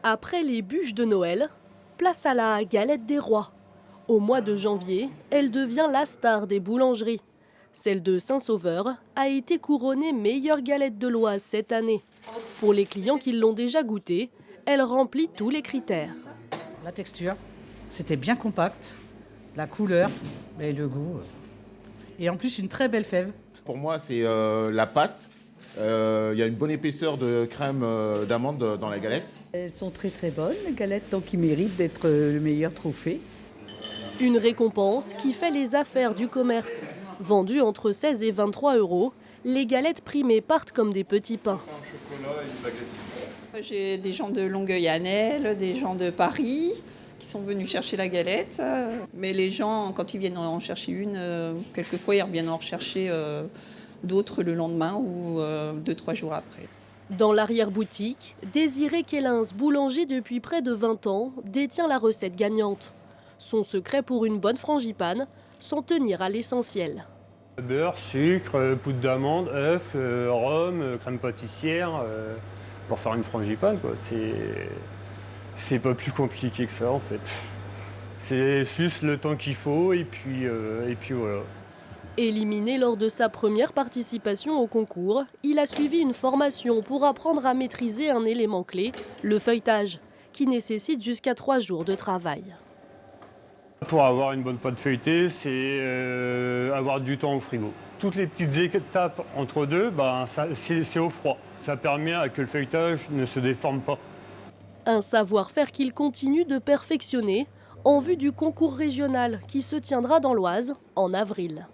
Après les bûches de Noël, place à la galette des rois. Au mois de janvier, elle devient la star des boulangeries. Celle de Saint-Sauveur a été couronnée meilleure galette de l'Oise cette année. Pour les clients qui l'ont déjà goûtée, elle remplit tous les critères. La texture, c'était bien compact, la couleur et le goût. Et en plus, une très belle fève. Pour moi, c'est la pâte. Il y a une bonne épaisseur de crème d'amande dans la galette. Elles sont très très bonnes, les galettes, donc ils méritent d'être le meilleur trophée. Une récompense qui fait les affaires du commerce. Vendues entre 16 et 23 €, les galettes primées partent comme des petits pains. J'ai des gens de Longueuil-Annel, des gens de Paris qui sont venus chercher la galette. Mais les gens, quand ils viennent en chercher une, quelquefois ils reviennent en rechercher d'autres le lendemain ou 2-3 jours après. Dans l'arrière-boutique, Désiré Kélins, boulanger depuis près de 20 ans, détient la recette gagnante. Son secret pour une bonne frangipane, s'en tenir à l'essentiel. Beurre, sucre, poudre d'amande, œuf, rhum, crème pâtissière, pour faire une frangipane, quoi. C'est pas plus compliqué que ça en fait. C'est juste le temps qu'il faut et puis voilà. Éliminé lors de sa première participation au concours, il a suivi une formation pour apprendre à maîtriser un élément clé, le feuilletage, qui nécessite jusqu'à 3 jours de travail. Pour avoir une bonne pâte feuilletée, c'est avoir du temps au frigo. Toutes les petites étapes entre deux, c'est au froid. Ça permet à que le feuilletage ne se déforme pas. Un savoir-faire qu'il continue de perfectionner en vue du concours régional qui se tiendra dans l'Oise en avril.